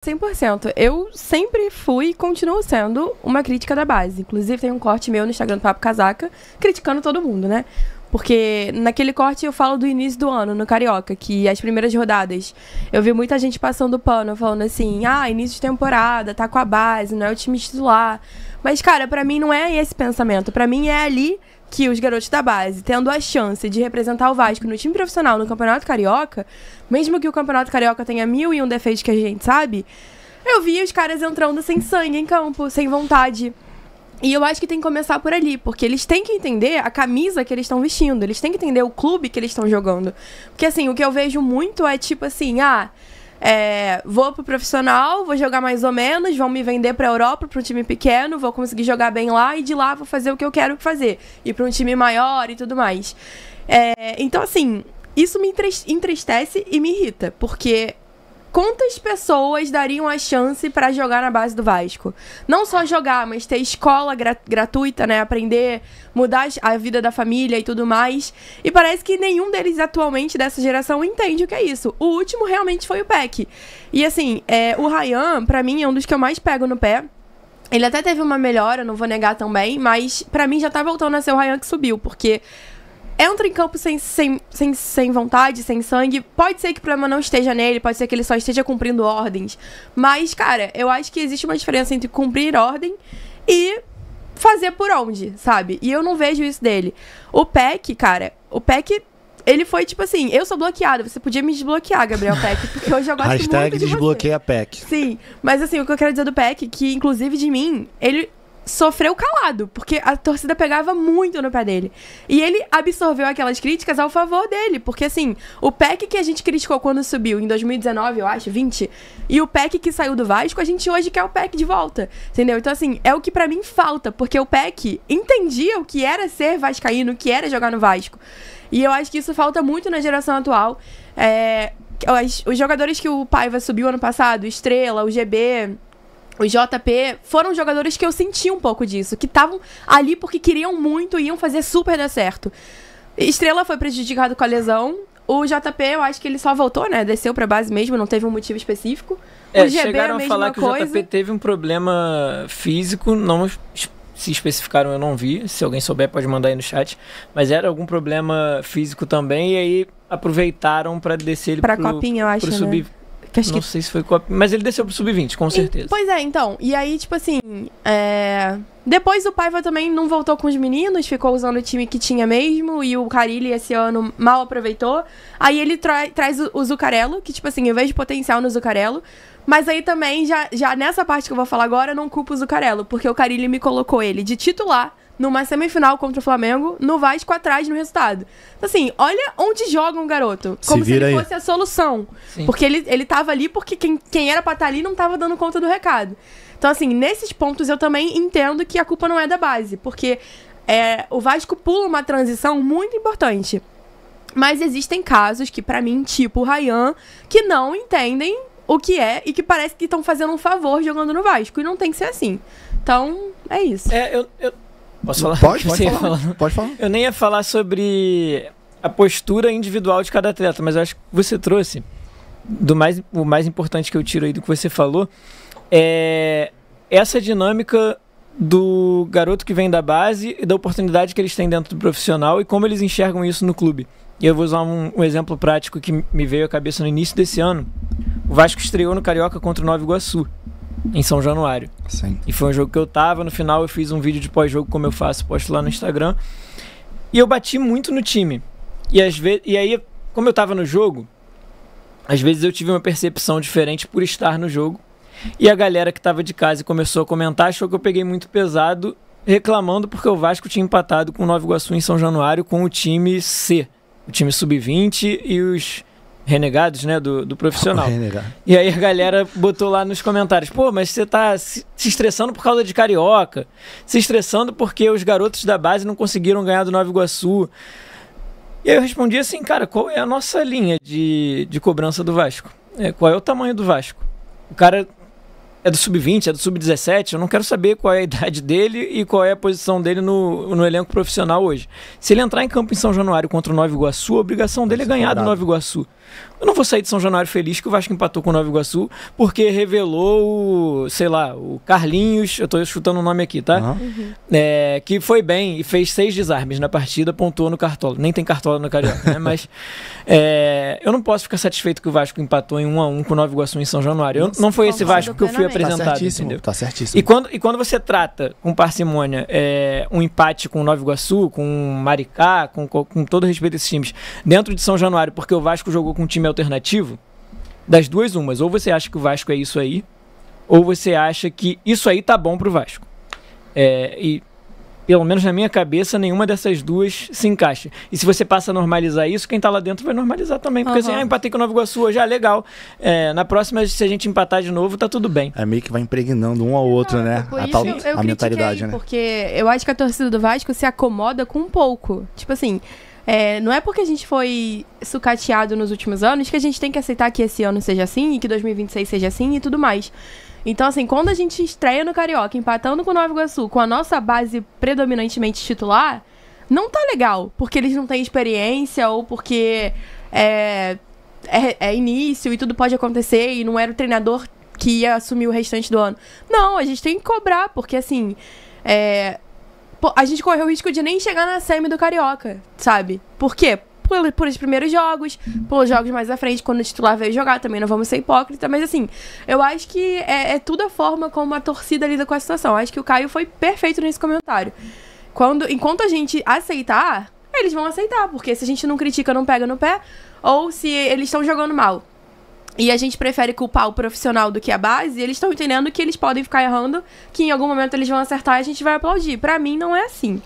100%. Eu sempre fui e continuo sendo uma crítica da base. Inclusive, tem um corte meu no Instagram do Papo Casaca criticando todo mundo, né? Porque naquele corte eu falo do início do ano, no Carioca, que as primeiras rodadas eu vi muita gente passando pano, falando assim, início de temporada, tá com a base, não é o time titular. Mas, cara, pra mim não é esse pensamento. Pra mim é ali que os garotos da base, tendo a chance de representar o Vasco no time profissional no Campeonato Carioca, mesmo que o Campeonato Carioca tenha 1001 defeitos que a gente sabe, eu vi os caras entrando sem sangue em campo, sem vontade. E eu acho que tem que começar por ali, porque eles têm que entender a camisa que eles estão vestindo, eles têm que entender o clube que eles estão jogando. Porque, assim, o que eu vejo muito é tipo assim, vou pro profissional, vou jogar mais ou menos, vão me vender pra Europa, pra um time pequeno, vou conseguir jogar bem lá e de lá vou fazer o que eu quero fazer. Ir pra um time maior e tudo mais. Então, assim, isso me entristece e me irrita, porque quantas pessoas dariam a chance pra jogar na base do Vasco? Não só jogar, mas ter escola gratuita, né? Aprender, mudar a vida da família e tudo mais. E parece que nenhum deles atualmente dessa geração entende o que é isso. O último realmente foi o Peck. E assim, o Ryan, pra mim, é um dos que eu mais pego no pé. Ele até teve uma melhora, não vou negar também, mas pra mim já tá voltando a ser o Ryan que subiu, porque entra em campo sem vontade, sem sangue. Pode ser que o problema não esteja nele, pode ser que ele só esteja cumprindo ordens. Mas, cara, eu acho que existe uma diferença entre cumprir ordem e fazer por onde, sabe? E eu não vejo isso dele. O Peck, ele foi tipo assim, eu sou bloqueada, você podia me desbloquear, Gabriel Peck, porque hoje eu gosto muito de você. #desbloqueia Peck. Sim, mas assim, o que eu quero dizer do Peck, que inclusive de mim, ele sofreu calado, porque a torcida pegava muito no pé dele. E ele absorveu aquelas críticas ao favor dele, porque assim, o Peck que a gente criticou quando subiu em 2019, eu acho, 20, e o Peck que saiu do Vasco, a gente hoje quer o Peck de volta, entendeu? Então assim, é o que pra mim falta, porque o Peck entendia o que era ser vascaíno, o que era jogar no Vasco. E eu acho que isso falta muito na geração atual. Os jogadores que o Paiva subiu ano passado, o Estrela, o GB, o JP, foram jogadores que eu senti um pouco disso, que estavam ali porque queriam muito e iam fazer super dar certo. Estrela foi prejudicado com a lesão. O JP, eu acho que ele só voltou, né? Desceu pra base mesmo, não teve um motivo específico. O GB, chegaram a a mesma falar que coisa. o JP teve um problema físico, não se especificaram, eu não vi. Se alguém souber, pode mandar aí no chat. Mas era algum problema físico também, e aí aproveitaram pra descer ele pra Copinha, eu acho, pro sub... né? Não sei se foi Copinha, mas ele desceu pro sub-20, com certeza. Pois é, então. E aí, tipo assim, depois o Paiva também não voltou com os meninos, ficou usando o time que tinha mesmo, e o Carille esse ano mal aproveitou. Aí ele traz o Zuccarello, que tipo assim, eu vejo potencial no Zuccarello. Mas aí também, já nessa parte que eu vou falar agora, eu não culpo o Zuccarello, porque o Carille me colocou ele de titular numa semifinal contra o Flamengo, no Vasco atrás no resultado. Então, assim, olha onde joga um garoto. Como se ele fosse a solução. Sim. Porque ele tava ali porque quem era pra estar ali não tava dando conta do recado. Então, assim, nesses pontos eu também entendo que a culpa não é da base. Porque o Vasco pula uma transição muito importante. Mas existem casos que, pra mim, tipo o Ryan, que não entendem o que é e que parece que estão fazendo um favor jogando no Vasco. E não tem que ser assim. Então, é isso. Posso falar? Pode falar. Eu nem ia falar sobre a postura individual de cada atleta, mas eu acho que você trouxe o mais importante que eu tiro aí do que você falou é essa dinâmica do garoto que vem da base e da oportunidade que eles têm dentro do profissional e como eles enxergam isso no clube. E eu vou usar um exemplo prático que me veio à cabeça no início desse ano. O Vasco estreou no Carioca contra o Nova Iguaçu, em São Januário. Sim. E foi um jogo que eu tava, no final eu fiz um vídeo de pós-jogo como eu faço, posto lá no Instagram. E eu bati muito no time. E aí, como eu tava no jogo, às vezes eu tive uma percepção diferente por estar no jogo. E a galera que tava de casa e começou a comentar achou que eu peguei muito pesado, reclamando porque o Vasco tinha empatado com o Nova Iguaçu em São Januário com o time C, o time sub-20 e os renegados, né, do profissional. E aí a galera botou lá nos comentários, pô, mas você tá se estressando por causa de Carioca, se estressando porque os garotos da base não conseguiram ganhar do Nova Iguaçu. E aí eu respondi assim, cara, qual é a nossa linha de cobrança do Vasco? Qual é o tamanho do Vasco? O cara é do sub-20, é do sub-17, eu não quero saber qual é a idade dele e qual é a posição dele no elenco profissional hoje. Se ele entrar em campo em São Januário contra o Nova Iguaçu, a obrigação dele é ganhar do Nova Iguaçu. Eu não vou sair de São Januário feliz que o Vasco empatou com o Nova Iguaçu porque revelou o Carlinhos, eu tô chutando o nome aqui, tá? Que foi bem e fez 6 desarmes na partida, pontuou no Cartola. Nem tem Cartola no Carioca, né? Mas eu não posso ficar satisfeito que o Vasco empatou em 1-1 com o Nova Iguaçu em São Januário. Não foi esse Vasco que eu fui apresentado, entendeu? Tá certíssimo. E quando você trata com parcimônia um empate com o Nova Iguaçu, com o Maricá, com todo respeito a esses times, dentro de São Januário, porque o Vasco jogou com um time alternativo, das duas umas, ou você acha que o Vasco é isso aí, ou você acha que isso aí tá bom pro Vasco. E pelo menos na minha cabeça, nenhuma dessas duas se encaixa. E se você passa a normalizar isso, quem tá lá dentro vai normalizar também. Porque assim, empatei com o Nova Iguaçu hoje, legal. Na próxima, se a gente empatar de novo, tá tudo bem. É meio que vai impregnando um ao outro, né? A mentalidade, né? Porque eu acho que a torcida do Vasco se acomoda com um pouco. Tipo assim, não é porque a gente foi sucateado nos últimos anos que a gente tem que aceitar que esse ano seja assim e que 2026 seja assim e tudo mais. Então, assim, quando a gente estreia no Carioca, empatando com o Nova Iguaçu, com a nossa base predominantemente titular, não tá legal. Porque eles não têm experiência ou porque é início e tudo pode acontecer e não era o treinador que ia assumir o restante do ano. Não, a gente tem que cobrar, porque, assim, a gente correu o risco de nem chegar na semi do Carioca, sabe? Por quê? Por os primeiros jogos, pelos jogos mais à frente, quando o titular veio jogar, também não vamos ser hipócritas, mas assim, eu acho que é tudo a forma como a torcida lida com a situação. Eu acho que o Caio foi perfeito nesse comentário. Enquanto a gente aceitar, eles vão aceitar, porque se a gente não critica, não pega no pé, ou se eles estão jogando mal e a gente prefere culpar o profissional do que a base, eles estão entendendo que eles podem ficar errando, que em algum momento eles vão acertar e a gente vai aplaudir. Pra mim, não é assim.